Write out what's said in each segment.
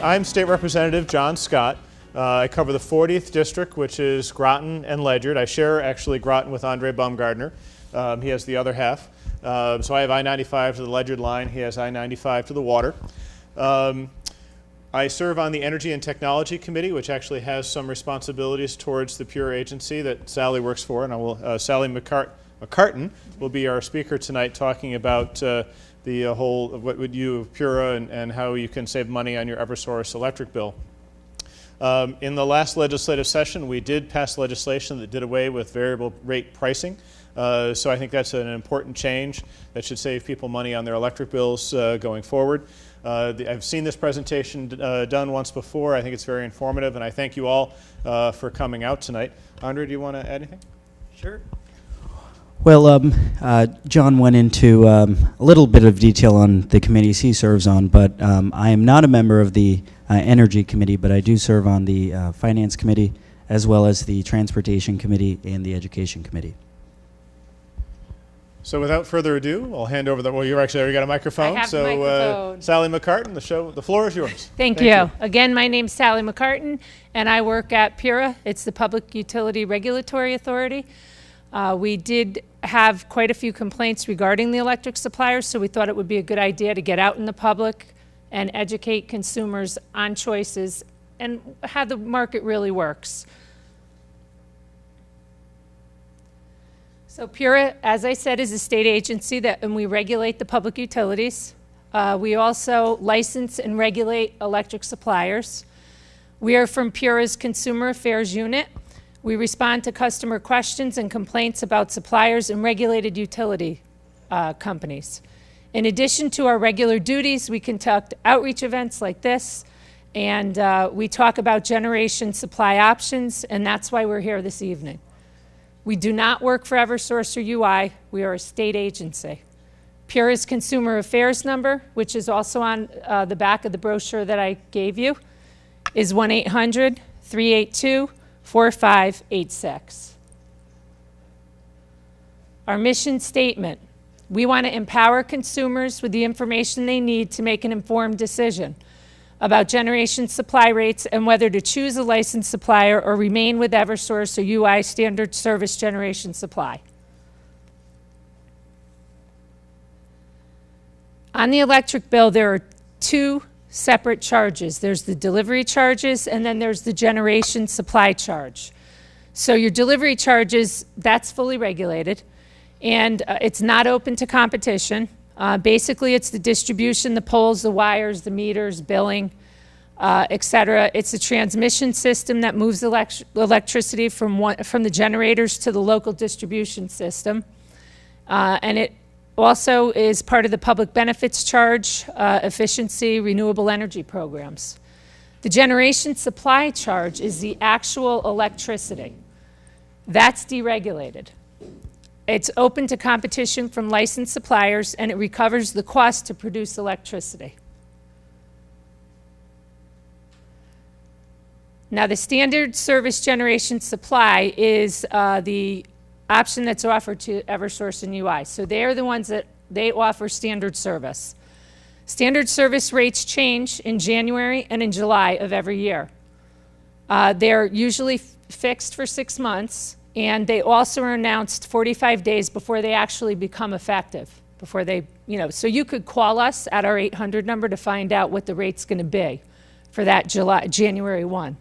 I'm State Representative John Scott. I cover the 40th District, which is Groton and Ledyard. I share actually Groton with Andre Baumgartner. He has the other half. So I have I-95 to the Ledyard line. He has I-95 to the water. I serve on the Energy and Technology Committee, which actually has some responsibilities towards the Pure agency that Sally works for. And I will, Sally McCartin will be our speaker tonight, talking about the whole of what would you of Pura and how you can save money on your Eversource electric bill. In the last legislative session, we did pass legislation that did away with variable rate pricing. So I think that's an important change that should save people money on their electric bills going forward. I've seen this presentation done once before. I think it's very informative, and I thank you all for coming out tonight. Andre, do you want to add anything? Sure. Well, John went into a little bit of detail on the committees he serves on, but I am not a member of the Energy Committee, but I do serve on the Finance Committee, as well as the Transportation Committee and the Education Committee. So without further ado, I'll hand over well, you actually already got a microphone. I have the microphone. Sally McCartin, the floor is yours. Thank you. Again, my name's Sally McCartin, and I work at PURA. It's the Public Utility Regulatory Authority. We did have quite a few complaints regarding the electric suppliers, so we thought it would be a good idea to get out in the public and educate consumers on choices and how the market really works. So PURA, as I said, is a state agency and we regulate the public utilities. We also license and regulate electric suppliers. We are from PURA's Consumer Affairs Unit. We respond to customer questions and complaints about suppliers and regulated utility companies. In addition to our regular duties, we conduct outreach events like this, and we talk about generation supply options, and that's why we're here this evening. We do not work for Eversource or UI. We are a state agency. PURA's Consumer Affairs number, which is also on the back of the brochure that I gave you, is 1-800-382-4586. Our mission statement: we want to empower consumers with the information they need to make an informed decision about generation supply rates and whether to choose a licensed supplier or remain with Eversource or UI standard service generation supply. On the electric bill, there are two separate charges. There's the delivery charges, and then there's the generation supply charge. So your delivery charges, that's fully regulated, and it's not open to competition. Basically, it's the distribution, the poles, the wires, the meters, billing, et cetera. It's a transmission system that moves electricity from the generators to the local distribution system. And it also is part of the public benefits charge, efficiency, renewable energy programs. The generation supply charge is the actual electricity. That's deregulated. It's open to competition from licensed suppliers, and it recovers the cost to produce electricity. Now, the standard service generation supply is the option that's offered to Eversource and UI. So they're the ones that they offer standard service. Standard service rates change in January and in July of every year. They're usually fixed for 6 months. And they also are announced 45 days before they actually become effective, before they, so you could call us at our 800 number to find out what the rate's going to be for that January 1.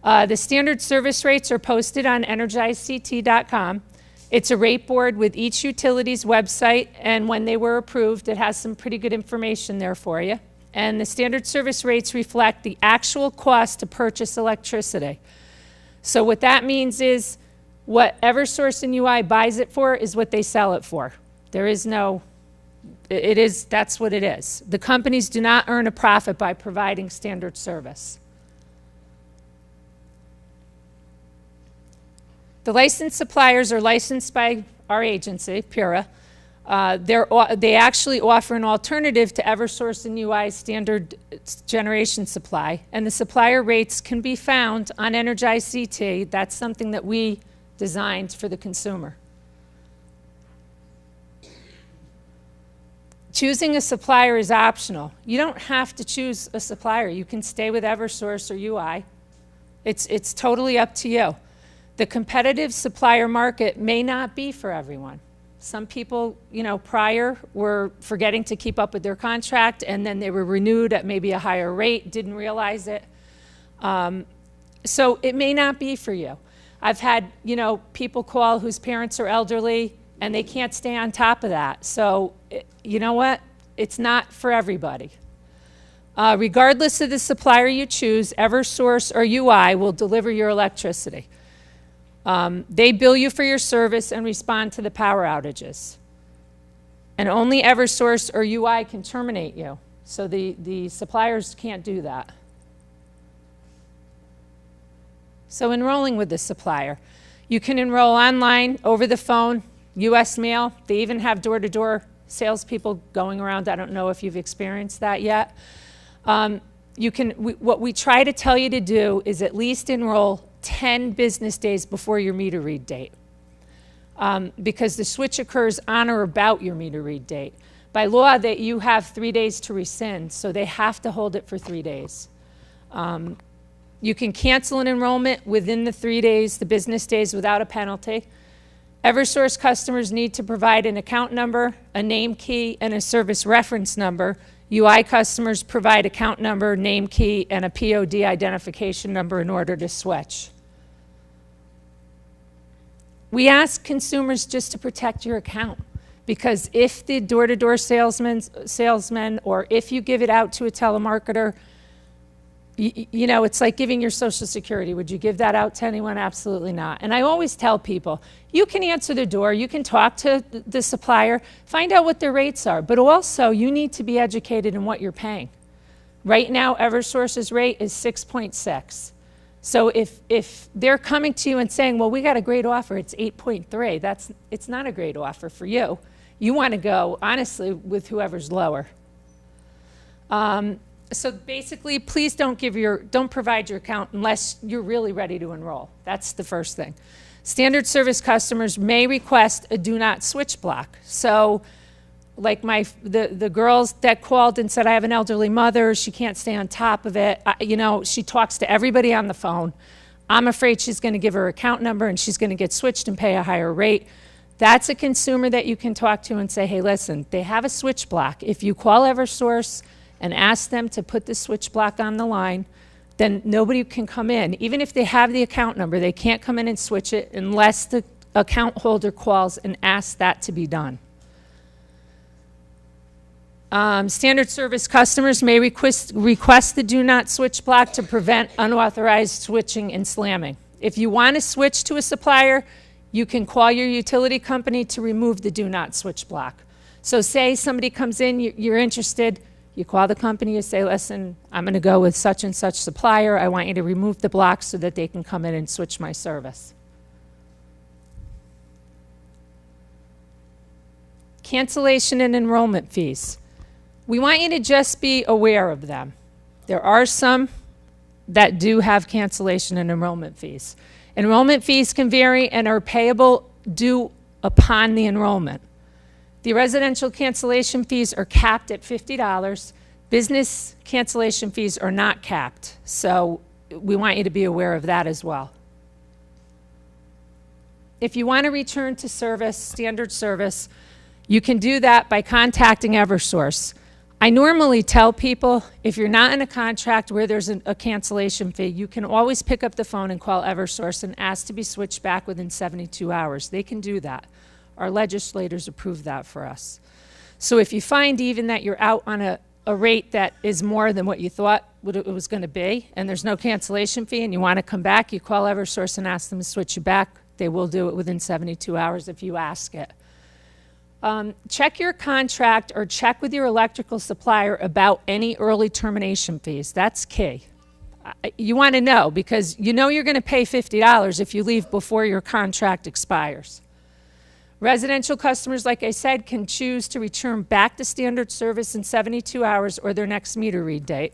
The standard service rates are posted on EnergizedCT.com. It's a rate board with each utility's website, and when they were approved, it has some pretty good information there for you. And the standard service rates reflect the actual cost to purchase electricity. So what that means is, what Eversource and UI buys it for is what they sell it for. There is no, that's what it is. The companies do not earn a profit by providing standard service. The licensed suppliers are licensed by our agency, PURA. They actually offer an alternative to Eversource and UI's standard generation supply, and the supplier rates can be found on Energized CT. That's something that we designed for the consumer. Choosing a supplier is optional. You don't have to choose a supplier. You can stay with Eversource or UI. It's totally up to you. The competitive supplier market may not be for everyone. Some people, prior were forgetting to keep up with their contract, and then they were renewed at maybe a higher rate, didn't realize it. So it may not be for you. I've had, people call whose parents are elderly, and they can't stay on top of that. So, you know what? It's not for everybody. Regardless of the supplier you choose, Eversource or UI will deliver your electricity. They bill you for your service and respond to the power outages. And only Eversource or UI can terminate you. So the suppliers can't do that. So enrolling with the supplier. You can enroll online, over the phone, US mail. They even have door-to-door salespeople going around. I don't know if you've experienced that yet. What we try to tell you to do is at least enroll 10 business days before your meter read date, because the switch occurs on or about your meter read date. By law, that you have 3 days to rescind, so they have to hold it for 3 days. You can cancel an enrollment within the 3 days, the business days, without a penalty. Eversource customers need to provide an account number, a name key, and a service reference number. UI customers provide account number, name key, and a POD identification number in order to switch. We ask consumers just to protect your account, because if the door-to-door salesman, or if you give it out to a telemarketer, it's like giving your Social Security. Would you give that out to anyone? Absolutely not. And I always tell people, you can answer the door, you can talk to the supplier, find out what their rates are, but also you need to be educated in what you're paying. Right now, Eversource's rate is 6.6. So if they're coming to you and saying, well, we got a great offer, it's 8.3, it's not a great offer for you. You want to go, honestly, with whoever's lower. So basically, please don't provide your account unless you're really ready to enroll. That's the first thing. Standard service customers may request a do not switch block. So like the girls that called and said, I have an elderly mother, she can't stay on top of it. She talks to everybody on the phone. I'm afraid she's going to give her account number and she's going to get switched and pay a higher rate. That's a consumer that you can talk to and say, hey, listen, they have a switch block. If you call Eversource and ask them to put the switch block on the line, then nobody can come in. Even if they have the account number, they can't come in and switch it unless the account holder calls and asks that to be done. Standard service customers may request the do not switch block to prevent unauthorized switching and slamming. If you want to switch to a supplier, you can call your utility company to remove the do not switch block. So say somebody comes in, you're interested, you call the company, you say, listen, I'm going to go with such and such supplier. I want you to remove the block so that they can come in and switch my service. Cancellation and enrollment fees. We want you to just be aware of them. There are some that do have cancellation and enrollment fees. Enrollment fees can vary and are payable due upon the enrollment. The residential cancellation fees are capped at $50. Business cancellation fees are not capped. So we want you to be aware of that as well. If you want to return to service, standard service, you can do that by contacting Eversource. I normally tell people, if you're not in a contract where there's a cancellation fee, you can always pick up the phone and call Eversource and ask to be switched back within 72 hours. They can do that. Our legislators approved that for us. So if you find even that you're out on a rate that is more than what you thought it was going to be, and there's no cancellation fee, and you want to come back, you call Eversource and ask them to switch you back. They will do it within 72 hours if you ask it. Check your contract or check with your electrical supplier about any early termination fees. That's key. You want to know, because you know you're going to pay $50 if you leave before your contract expires. Residential customers, like I said, can choose to return back to standard service in 72 hours or their next meter read date.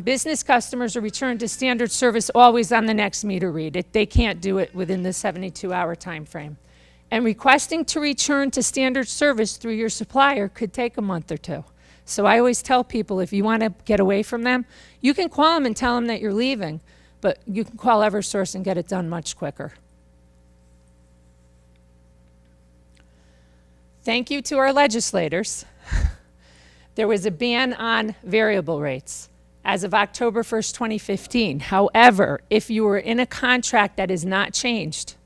Business customers are returned to standard service always on the next meter read. They can't do it within the 72-hour time frame. And requesting to return to standard service through your supplier could take a month or two. So I always tell people, if you want to get away from them, you can call them and tell them that you're leaving, but you can call Eversource and get it done much quicker. Thank you to our legislators. There was a ban on variable rates as of October 1st, 2015. However, if you were in a contract that is not changed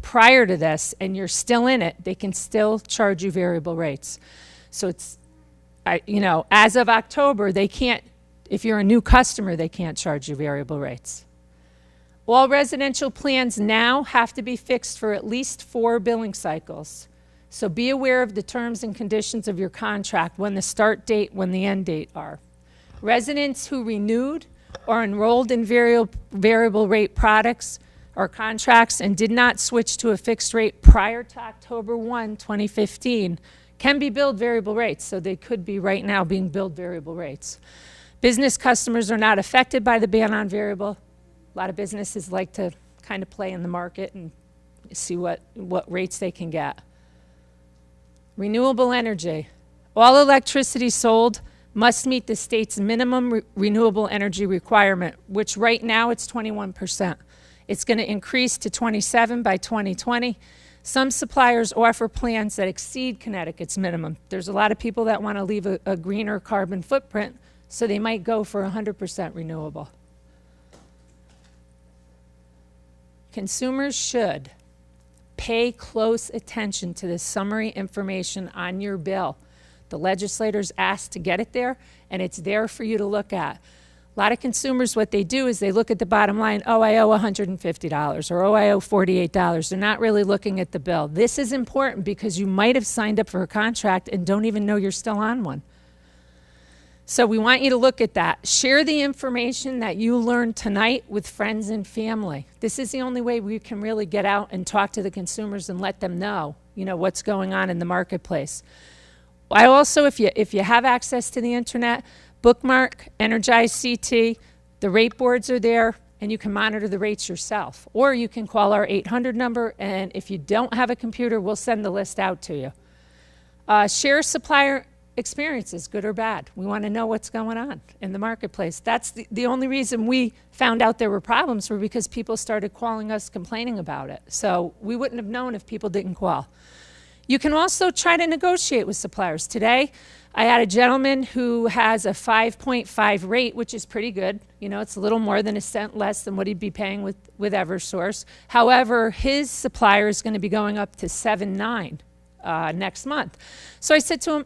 prior to this and you're still in it, they can still charge you variable rates. So it's, as of October, they can't, if you're a new customer, they can't charge you variable rates. All residential plans now have to be fixed for at least 4 billing cycles. So be aware of the terms and conditions of your contract, when the start date, when the end date are. Residents who renewed or enrolled in variable rate products or contracts and did not switch to a fixed rate prior to October 1, 2015 can be billed variable rates. So they could be right now being billed variable rates. Business customers are not affected by the ban on variable. A lot of businesses like to kind of play in the market and see what rates they can get. Renewable energy. All electricity sold must meet the state's minimum renewable energy requirement, which right now it's 21%. It's going to increase to 27 by 2020. Some suppliers offer plans that exceed Connecticut's minimum. There's a lot of people that want to leave a greener carbon footprint, so they might go for 100% renewable. Consumers should pay close attention to the summary information on your bill. The legislators asked to get it there, and it's there for you to look at. A lot of consumers, what they do is they look at the bottom line, oh, I owe $150, or oh, I owe $48. They're not really looking at the bill. This is important because you might have signed up for a contract and don't even know you're still on one. So we want you to look at that. Share the information that you learned tonight with friends and family. This is the only way we can really get out and talk to the consumers and let them know, what's going on in the marketplace. I also, if you have access to the internet, bookmark Energized CT. The rate boards are there, and you can monitor the rates yourself. Or you can call our 800 number, and if you don't have a computer, we'll send the list out to you. Share supplier experiences, good or bad. We want to know what's going on in the marketplace. That's the only reason we found out there were problems, were because people started calling us complaining about it. So we wouldn't have known if people didn't call. You can also try to negotiate with suppliers. Today, I had a gentleman who has a 5.5 rate, which is pretty good. It's a little more than a cent less than what he'd be paying with Eversource. However, his supplier is going to be going up to 7.9 next month. So I said to him,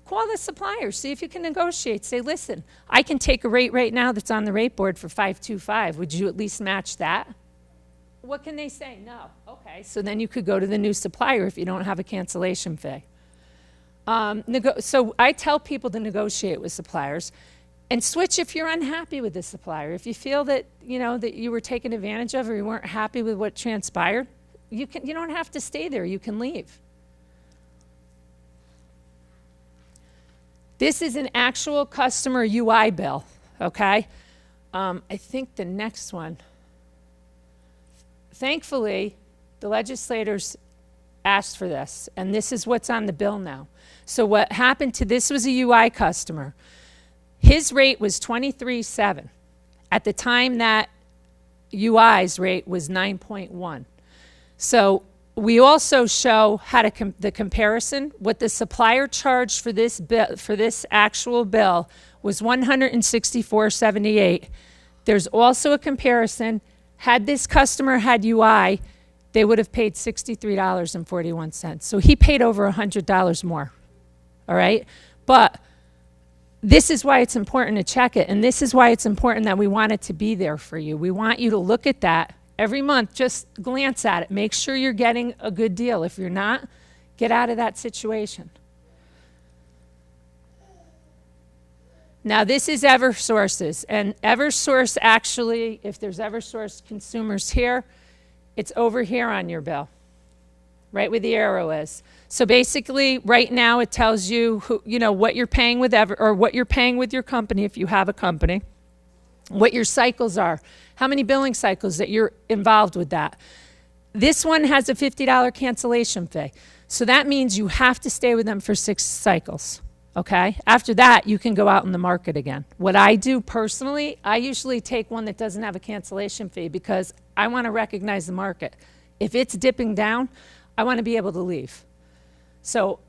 call the supplier, see if you can negotiate. Say, listen, I can take a rate right now that's on the rate board for 5.25. Would you at least match that? What can they say? No. Okay, so then you could go to the new supplier if you don't have a cancellation fee. So I tell people to negotiate with suppliers and switch if you're unhappy with the supplier. If you feel that, that you were taken advantage of, or you weren't happy with what transpired, you don't have to stay there. You can leave. This is an actual customer UI bill, okay? I think the next one. Thankfully, the legislators asked for this, and this is what's on the bill now. So what happened this was a UI customer. His rate was $23.7. At the time, that UI's rate was 9.1. So we also show how to the comparison. What the supplier charged for this bill, for this actual bill, was $164.78. There's also a comparison. Had this customer had UI, they would have paid $63.41. So he paid over $100 more. All right, but this is why it's important to check it, and this is why it's important that we want it to be there for you. We want you to look at that every month. Just glance at it. Make sure you're getting a good deal. If you're not, get out of that situation. Now, this is Eversource's, and Eversource actually, if there's Eversource consumers here, it's over here on your bill, right where the arrow is. So basically, right now, it tells you who, what you're paying with or what you're paying with your company if you have a company, what your cycles are, how many billing cycles that you're involved with that. This one has a $50 cancellation fee. So that means you have to stay with them for 6 cycles, okay? After that, you can go out in the market again. What I do personally, I usually take one that doesn't have a cancellation fee because I want to recognize the market. If it's dipping down, I want to be able to leave. So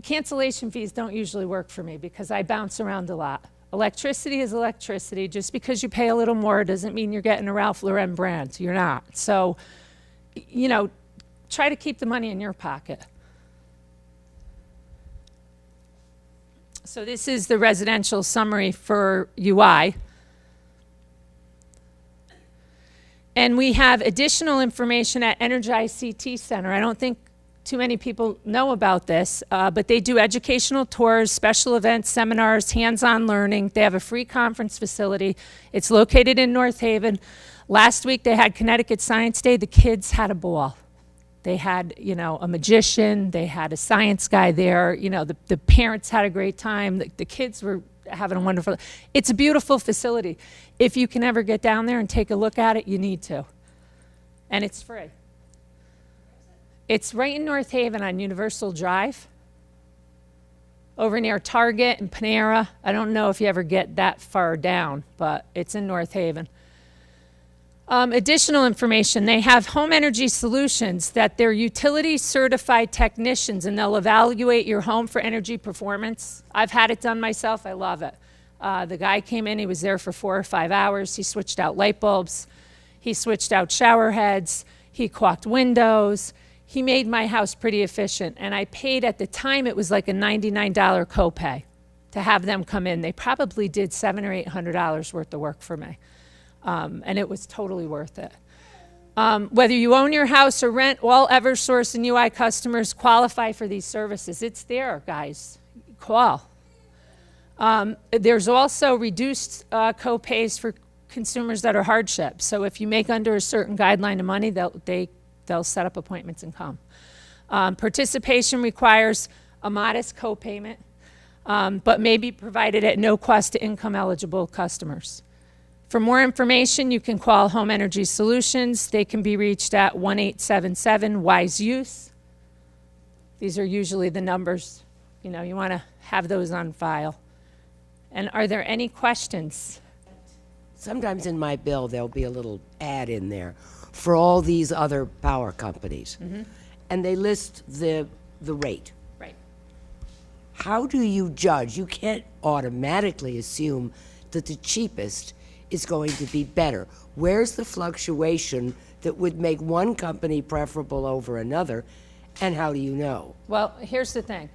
cancellation fees don't usually work for me because I bounce around a lot. Electricity is electricity. Just because you pay a little more doesn't mean you're getting a Ralph Lauren brand. You're not. So, you know, try to keep the money in your pocket. So this is the residential summary for UI. And we have additional information at Energized CT Center. I don't think too many people know about this, but they do educational tours, special events, seminars, hands-on learning. They have a free conference facility. It's located in North Haven. Last week they had Connecticut Science Day. The kids had a ball. They had, you know, a magician. They had a science guy there. You know, the parents had a great time. The kids were having a wonderful. It's a beautiful facility. If you can ever get down there and take a look at it, you need to. And it's free. It's right in North Haven on Universal Drive, over near Target and Panera. I don't know if you ever get that far down, but it's in North Haven. Additional information, they have home energy solutions that they're utility certified technicians, and they'll evaluate your home for energy performance. I've had it done myself. I love it. The guy came in. He was there for 4 or 5 hours. He switched out light bulbs. He switched out shower heads. He caulked windows. He made my house pretty efficient, and I paid, at the time, it was like a $99 copay to have them come in. They probably did $700 or $800 worth of work for me. And it was totally worth it. Whether you own your house or rent, all Eversource and UI customers qualify for these services. It's there, guys. Call. There's also reduced co-pays for consumers that are hardship. So if you make under a certain guideline of money, they'll set up appointments and come. Participation requires a modest co-payment, but may be provided at no cost to income-eligible customers. For more information, you can call Home Energy Solutions. They can be reached at 1-877-WISE-USE. These are usually the numbers. You know, you want to have those on file. And are there any questions? Sometimes in my bill, there'll be a little ad in there for all these other power companies. Mm-hmm. And they list the rate. Right. How do you judge? You can't automatically assume that the cheapest is going to be better. Where's the fluctuation that would make one company preferable over another, and how do you know? Well, here's the thing.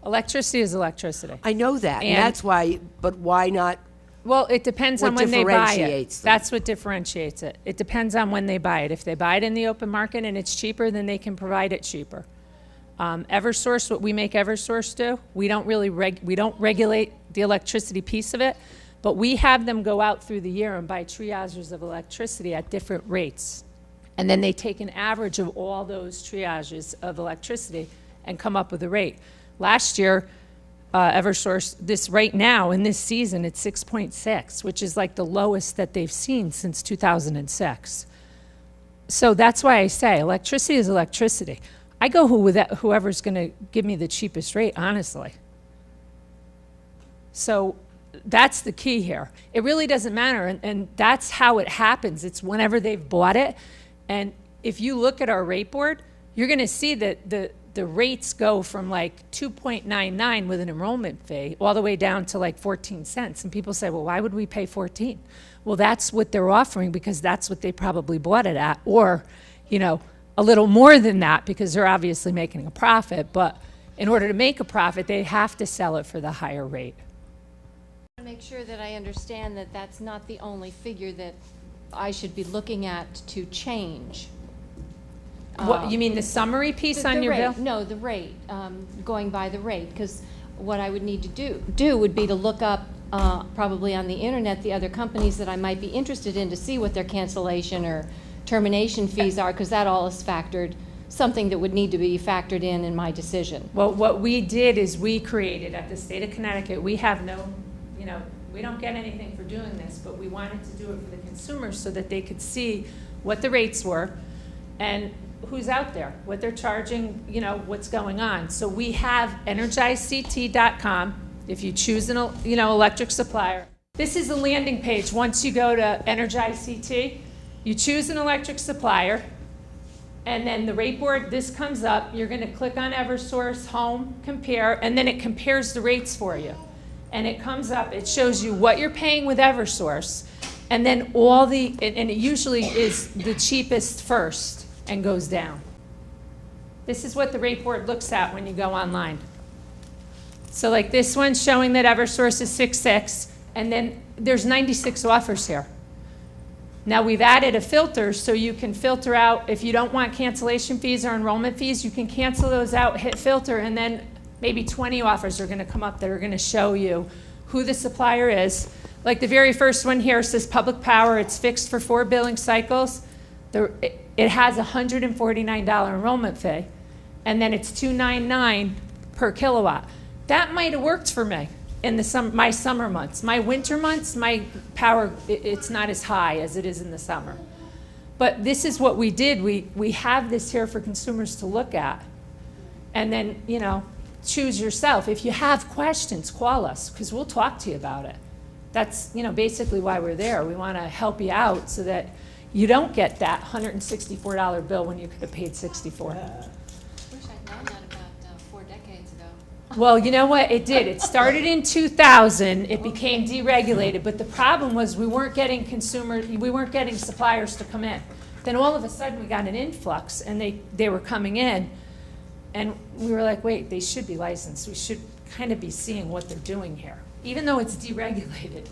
Electricity is electricity. I know that, and that's why, but why not? Well, it depends on when they buy it. Differentiates them? That's what differentiates it. It depends on when they buy it. If they buy it in the open market and it's cheaper, then they can provide it cheaper. Eversource, what we make Eversource do, we don't really regulate the electricity piece of it, but we have them go out through the year and buy triages of electricity at different rates. And then they take an average of all those triages of electricity and come up with a rate. Last year, Eversource, this right now in this season, it's 6.6, which is like the lowest that they've seen since 2006. So that's why I say electricity is electricity. I go with whoever's going to give me the cheapest rate, honestly. So that's the key here. It really doesn't matter, and that's how it happens. It's whenever they've bought it. And if you look at our rate board, you're going to see that the rates go from like 2.99 with an enrollment fee all the way down to like 14 cents. And people say, well, why would we pay 14? Well, that's what they're offering because that's what they probably bought it at. Or, you know, a little more than that because they're obviously making a profit. But in order to make a profit, they have to sell it for the higher rate. I want to make sure that I understand that that's not the only figure that I should be looking at to change. What, you mean the summary piece on your bill? No, the rate, going by the rate, because what I would need to do would be to look up probably on the internet the other companies that I might be interested in to see what their cancellation or termination fees are, because that all is factored, something that would need to be factored in my decision. Well, what we did is we created at the state of Connecticut, we have no, you know, we don't get anything for doing this, but we wanted to do it for the consumers so that they could see what the rates were. And who's out there, what they're charging, you know, what's going on. So we have EnergizedCT.com. If you choose an, you know, electric supplier, this is the landing page. Once you go to Energized CT, you choose an electric supplier, and then the rate board, this comes up. You're going to click on Eversource, Home, Compare, and then it compares the rates for you. And it comes up, it shows you what you're paying with Eversource, and then all the, and it usually is the cheapest first and goes down. This is what the rate board looks at when you go online. So like this one's showing that Eversource is 6.6, and then there's 96 offers here. Now we've added a filter so you can filter out, if you don't want cancellation fees or enrollment fees, you can cancel those out, hit filter, and then maybe 20 offers are going to come up that are going to show you who the supplier is. Like the very first one here says Public Power, it's fixed for 4 billing cycles. It has a $149 enrollment fee, and then it's $299 per kilowatt. That might have worked for me in the my summer months. My winter months, my power, it's not as high as it is in the summer. But this is what we did. We have this here for consumers to look at, and then, you know, choose yourself. If you have questions, call us, because we'll talk to you about it. That's, you know, basically why we're there. We want to help you out so that you don't get that $164 bill when you could have paid $64. Wish I'd known that about 4 decades ago. Well, you know what? It did. It started in 2000. It became deregulated. But the problem was we weren't getting suppliers to come in. Then all of a sudden we got an influx, and they were coming in. And we were like, wait, they should be licensed. We should kind of be seeing what they're doing here, even though it's deregulated.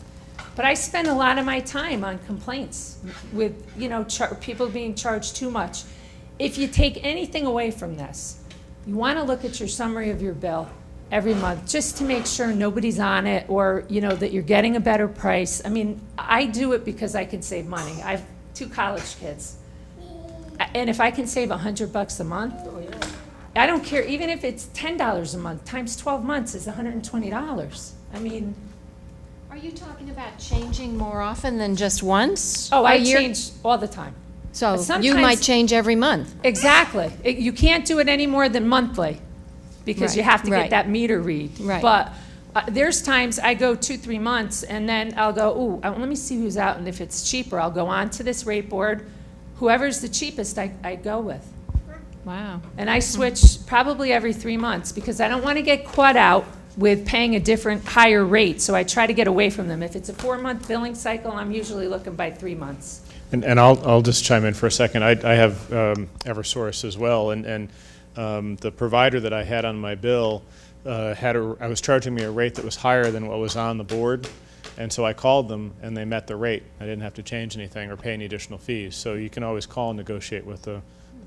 But I spend a lot of my time on complaints with, you know, people being charged too much. If you take anything away from this, you want to look at your summary of your bill every month just to make sure nobody's on it, or, you know, that you're getting a better price. I mean, I do it because I can save money. I have 2 college kids. And if I can save $100 a month, I don't care, even if it's $10 a month, times 12 months is $120. I mean. Are you talking about changing more often than just once? Oh, a I year? change all the time. So you sometimes- might change every month. Exactly. You can't do it any more than monthly, because you Right, have to get right. that meter read. Right. But there's times I go 2-3 months, and then I'll go, ooh, let me see who's out, and if it's cheaper, I'll go on to this rate board. Whoever's the cheapest, I go with. Wow. And I switch probably every 3 months, because I don't want to get caught out with paying a different, higher rate, so I try to get away from them. If it's a 4-month billing cycle, I'm usually looking by 3 months. And I'll just chime in for a second. I have Eversource as well, and the provider that I had on my bill I was charging me a rate that was higher than what was on the board, and so I called them, and they met the rate. I didn't have to change anything or pay any additional fees. So you can always call and negotiate with the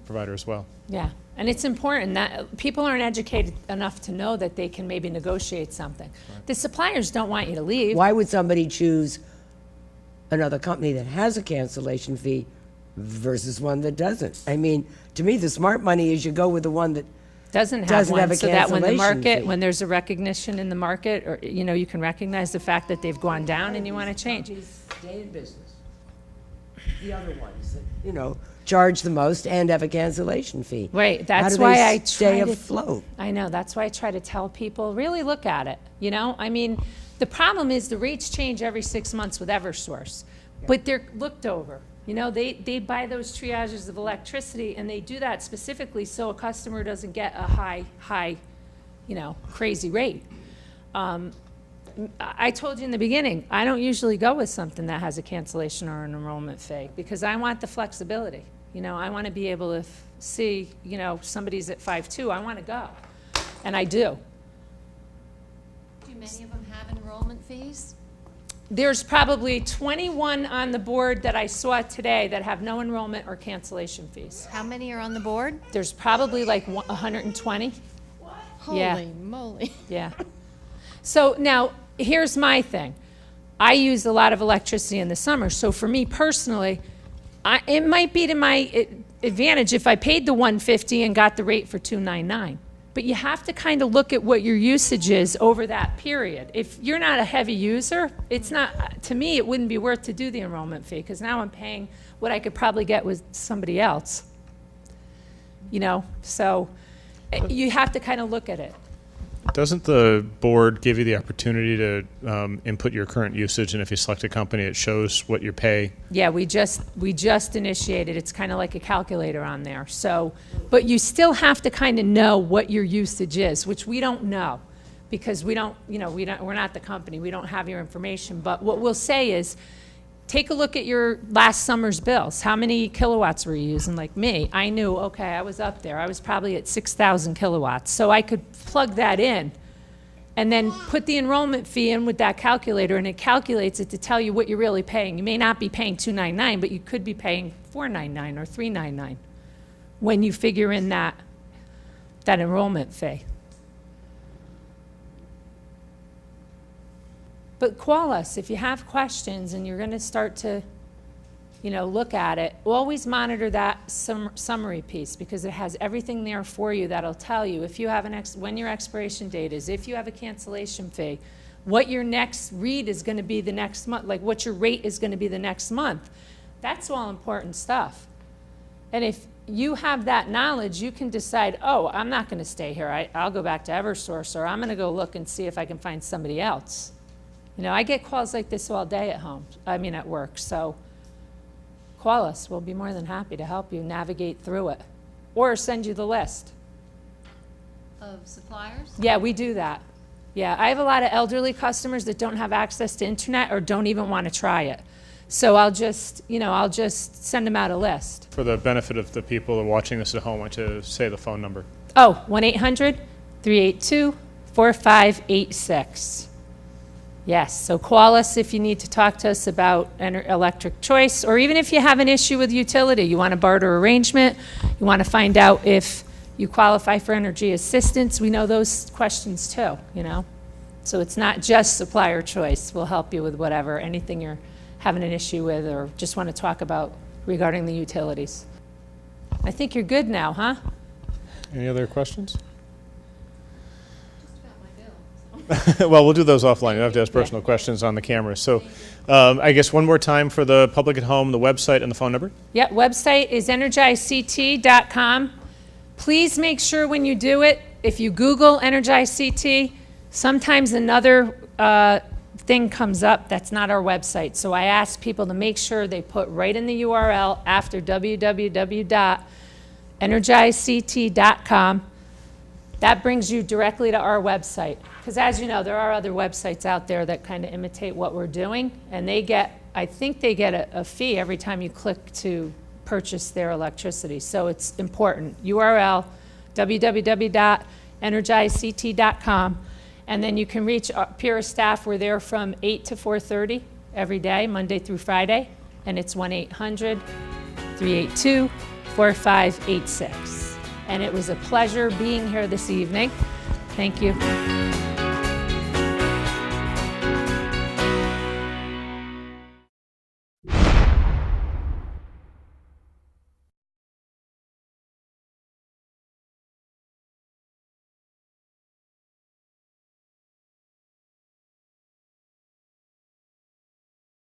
provider as well. Yeah, and it's important that people aren't educated enough to know that they can maybe negotiate something. Right. The suppliers don't want you to leave. Why would somebody choose another company that has a cancellation fee versus one that doesn't? I mean, to me, the smart money is you go with the one that doesn't have doesn't one, have a so that when the cancellation market, fee. when there's a recognition in the market, or, you know, you can recognize the fact that they've gone down and you want to change. Stay in business. The other ones that, you know, charge the most and have a cancellation fee. Right, How that's do why they I stay try to afloat? I know, that's why I try to tell people, really look at it, you know? I mean, the problem is the rates change every 6 months with Eversource, but they're looked over. You know, they buy those triages of electricity, and they do that specifically so a customer doesn't get a high, you know, crazy rate. I told you in the beginning, I don't usually go with something that has a cancellation or an enrollment fee, because I want the flexibility. You know, I want to be able to see, you know, somebody's at 5.2, I want to go, and I do. Do many of them have enrollment fees? There's probably 21 on the board that I saw today that have no enrollment or cancellation fees. How many are on the board? There's probably like 120. Yeah. Holy moly. Yeah. So now, here's my thing. I use a lot of electricity in the summer, so for me personally, it might be to my advantage if I paid the $150 and got the rate for $299. But you have to kind of look at what your usage is over that period. If you're not a heavy user, it's not, to me, it wouldn't be worth to do the enrollment fee, because now I'm paying what I could probably get with somebody else. you know, so you have to kind of look at it. Doesn't the board give you the opportunity to input your current usage, and if you select a company, it shows what you pay? Yeah, we just initiated. It's kind of like a calculator on there. So, but you still have to kind of know what your usage is, which we don't know because we don't, you know, we're not the company. We don't have your information. But what we'll say is, take a look at your last summer's bills. How many kilowatts were you using? Like me, I knew, okay, I was up there. I was probably at 6,000 kilowatts. So I could plug that in and then put the enrollment fee in with that calculator, and it calculates it to tell you what you're really paying. You may not be paying $299, but you could be paying $499 or $399 when you figure in that enrollment fee. But call us if you have questions and you're going to start to, you know, look at it. Always monitor that summary piece because it has everything there for you that'll tell you if you have when your expiration date is, if you have a cancellation fee, what your next read is going to be the next month, like what your rate is going to be the next month. That's all important stuff. And if you have that knowledge, you can decide, oh, I'm not going to stay here. I'll go back to Eversource, or I'm going to go look and see if I can find somebody else. You know, I get calls like this all day at work, so call us. We'll be more than happy to help you navigate through it or send you the list. Of suppliers? Yeah, we do that. Yeah, I have a lot of elderly customers that don't have access to internet or don't even want to try it. So I'll just send them out a list. For the benefit of the people that are watching this at home, I want to say the phone number. Oh, 1-800-382-4586. Yes, so call us if you need to talk to us about electric choice, or even if you have an issue with utility, you want a barter arrangement, you want to find out if you qualify for energy assistance. We know those questions too, you know. So it's not just supplier choice. We'll help you with whatever, anything you're having an issue with or just want to talk about regarding the utilities. I think you're good now, huh? Any other questions? Just about my bill. Well, we'll do those offline. You don't have to ask personal questions on the camera. So I guess one more time for the public at home, the website and the phone number. Yeah, website is energizedct.com. Please make sure when you do it, if you Google Energized CT, sometimes another thing comes up that's not our website. So I ask people to make sure they put right in the URL after www.energizedct.com. That brings you directly to our website. Because as you know, there are other websites out there that kind of imitate what we're doing, and they get, I think they get a fee every time you click to purchase their electricity. So it's important. URL, www.energizedct.com, and then you can reach Pura staff. We're there from 8 to 4:30 every day, Monday through Friday, and it's 1-800-382-4586. And it was a pleasure being here this evening. Thank you.